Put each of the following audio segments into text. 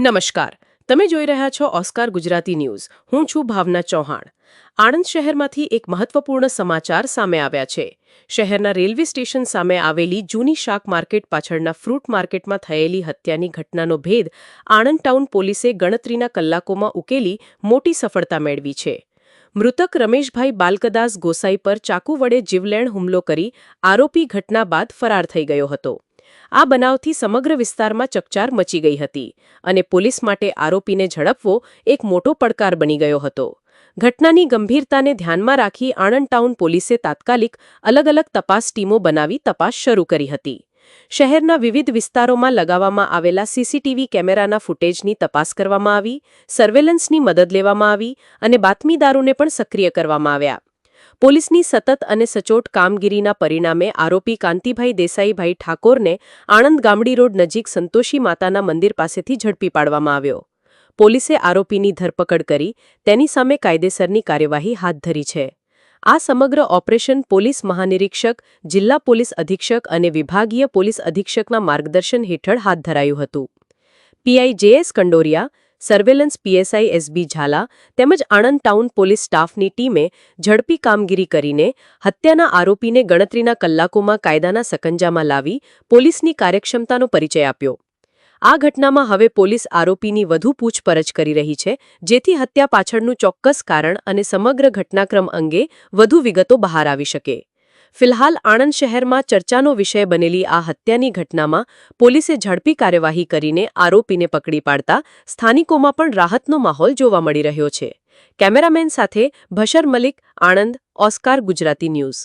નમસ્કાર, તમે જોઈ રહ્યા છો ઓસ્કાર ગુજરાતી ન્યૂઝ. હું છું ભાવના ચૌહાણ. આણંદ શહેરમાંથી એક મહત્વપૂર્ણ સમાચાર સામે આવ્યા છે. શહેરના રેલવે સ્ટેશન સામે આવેલી જૂની શાક માર્કેટ પાછળના ફ્રૂટ માર્કેટમાં થયેલી હત્યાની ઘટનાનો ભેદ આણંદ ટાઉન પોલીસે ગણતરીના કલાકોમાં ઉકેલી મોટી સફળતા મેળવી છે. મૃતક રમેશભાઈ બાલકદાસ ગોસાઈ પર ચાકુ વડે જીવલેણ હુમલો કરી આરોપી ઘટના બાદ ફરાર થઈ ગયો હતો. આ બનાવથી સમગ્ર વિસ્તારમાં ચકચાર મચી ગઈ હતી અને પોલીસ માટે આરોપીને ઝડપવો એક મોટો પડકાર બની ગયો હતો. ઘટનાની ગંભીરતાને ધ્યાનમાં રાખી આણંદ ટાઉન પોલીસે તાત્કાલિક અલગ અલગ તપાસ ટીમો બનાવી તપાસ શરૂ કરી હતી. શહેરના વિવિધ વિસ્તારોમાં લગાવવામાં આવેલા સીસીટીવી કેમેરાના ફૂટેજની તપાસ કરવામાં આવી, સર્વેલન્સની મદદ લેવામાં આવી અને બાતમીદારોને પણ સક્રિય કરવામાં આવ્યા. પોલીસની સતત અને સચોટ કામગીરીના પરિણામે આરોપી કાંતિભાઈ દેસાઈભાઈ ઠાકોરને આણંદ ગામડી રોડ નજીક સંતોષી માતાના મંદિર પાસેથી ઝડપી પાડવામાં આવ્યો. પોલીસે આરોપીની ધરપકડ કરી તેની સામે કાયદેસરની કાર્યવાહી હાથ ધરી છે. આ સમગ્ર ઓપરેશન પોલીસ મહાનિરીક્ષક, જિલ્લા પોલીસ અધિક્ષક અને વિભાગીય પોલીસ અધિક્ષકના માર્ગદર્શન હેઠળ હાથ ધરાયું હતું. PI JS. Kandoriya, surveillance PSI SB Zala તેમજ આણંદ ટાઉન પોલીસ સ્ટાફની ટીમે ઝડપી કામગીરી કરીને હત્યાના આરોપીને ગણતરીના કલાકોમાં કાયદાના સકંજામાં લાવી પોલીસની કાર્યક્ષમતાનો પરિચય આપ્યો. આ ઘટનામાં હવે પોલીસ આરોપીની વધુ પૂછપરછ કરી રહી છે, જેથી હત્યા પાછળનું ચોક્કસ કારણ અને સમગ્ર ઘટનાક્રમ અંગે વધુ વિગતો બહાર આવી શકે. ફિલહાલ આણંદ શહેરમાં ચર્ચાનો વિષય બનેલી આ હત્યાની ઘટનામાં પોલીસે ઝડપી કાર્યવાહી કરીને આરોપીને પકડી પાડતા સ્થાનિકોમાં પણ રાહતનો માહોલ જોવા મળી રહ્યો છે. કેમેરામેન સાથે ભશર મલિક, આણંદ, ઓસ્કાર ગુજરાતી ન્યૂઝ.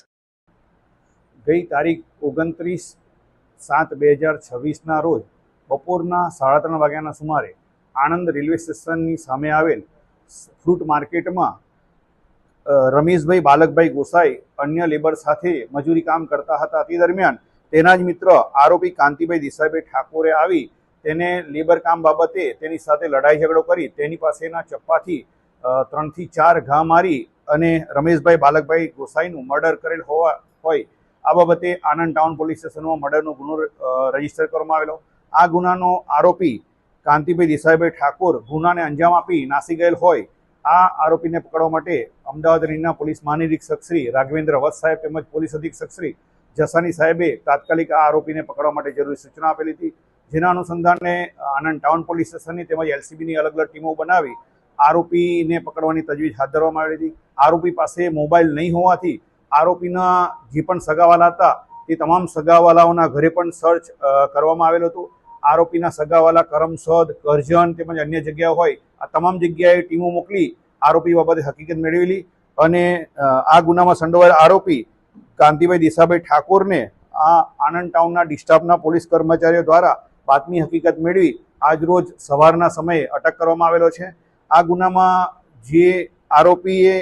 ગઈ તારીખ 29/7/2026ના રોજ બપોરના 3:30 વાગ્યાના સુમારે આણંદ રેલવે સ્ટેશનની સામે આવેલ ફ્રૂટ માર્કેટમાં રમેશભાઈ બાલકભાઈ ગોસાઈ અન્ય લેબર સાથે મજૂરી કામ કરતા હતા. તે દરમિયાન તેના જ મિત્ર આરોપી કાંતિભાઈ દેસાઈભાઈ ઠાકોરે આવી તેને લેબર કામ બાબતે તેની સાથે લડાઈ ઝઘડો કરી તેની પાસેના ચપ્પાથી 3 થી 4 ઘા મારી અને રમેશભાઈ બાલકભાઈ ગોસાઈનું મર્ડર કરેલ હોય આ બાબતે આણંદ ટાઉન પોલીસ સ્ટેશનમાં મર્ડરનો ગુનો રજીસ્ટર કરવામાં આવેલો. આ ગુનાનો આરોપી કાંતિભાઈ દેસાઈભાઈ ઠાકોર ગુનાને અંજામ આપી નાસી ગયેલ હોય. આ આરોપીને પકડવા માટે અમદાવાદ રેન્જના પોલીસ મહાનિરીક્ષક શ્રી રાઘવેન્દ્ર વત્સ સાહેબ તેમજ પોલીસ અધિક્ષક શ્રી જસાની સાહેબે તાત્કાલિક આ આરોપીને પકડવા માટે જરૂરી સૂચના આપેલી હતી. જેના અનુસંધાને આણંદ ટાઉન પોલીસ સ્ટેશનની તેમજ એલસીબીની અલગ અલગ ટીમો બનાવી આરોપીને પકડવાની તજવીજ હાથ ધરવામાં આવેલી હતી. આરોપી પાસે મોબાઈલ નહીં હોવાથી આરોપીના જે પણ સગાવાલા હતા તે તમામ સગાવાલાઓના ઘરે પણ સર્ચ કરવામાં આવેલું હતું. આરોપીના સગાવાલા કરમસદ, કરજણ તેમજ અન્ય જગ્યાઓ હોય આ તમામ જગ્યાએ ટીમો મોકલી આરોપી બાબતે હકીકત મેળવેલી અને આ ગુનામાં સંડોવાયેલ આરોપી કાંતિભાઈ દેસાઈભાઈ ઠાકોરને આ આણંદ ટાઉનના ડિસ્ટાફના પોલીસ કર્મચારીઓ દ્વારા બાતમી હકીકત મેળવી આજરોજ સવારના સમયે અટક કરવામાં આવેલો છે. આ ગુનામાં જે આરોપીએ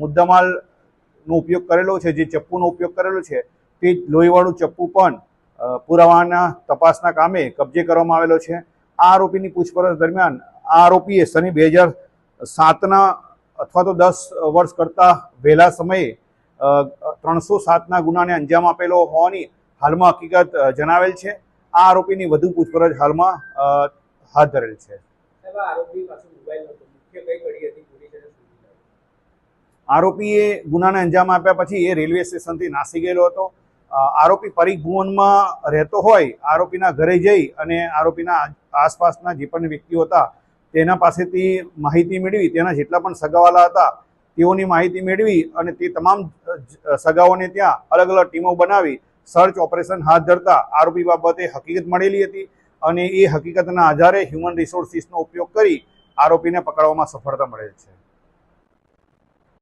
મુદ્દામાલનો ઉપયોગ કરેલો છે, જે ચપ્પુનો ઉપયોગ કરેલો છે, તે લોહીવાળું ચપ્પુ પણ પુરાવાના તપાસના કામે કબજે કરવામાં આવેલો છે. આ આરોપીની પૂછપરછ દરમિયાન આ આરોપીએ સને 2007ના અથવા તો 10 વર્ષ કરતાં વહેલા સમયે 307ના ગુનાને અંજામ આપેલો હોવાની હાલમાં હકીકત જણાવેલ છે. આ આરોપીની વધુ પૂછપરછ હાલમાં હાથ ધરેલ છે. આરોપીએ ગુનાને અંજામ આપ્યા પછી એ રેલવે સ્ટેશનથી નાસી ગયેલો હતો. આરોપી પરીખ ભુવનમાં રહેતો હોય આરોપીના ઘરે જઈ અને આરોપીના આસપાસના જે પણ વ્યક્તિઓ હતા તેના પાસેથી માહિતી મેળવી, તેના જેટલા પણ સગાવાલા હતા તેઓની માહિતી મેળવી અને તે તમામ સગાઓને ત્યાં અલગ અલગ ટીમો બનાવી સર્ચ ઓપરેશન હાથ ધરતા આરોપી બાબતે હકીકત મળેલી હતી અને એ હકીકતના આધારે હ્યુમન રિસોર્સિસનો ઉપયોગ કરી આરોપીને પકડવામાં સફળતા મળેલ છે.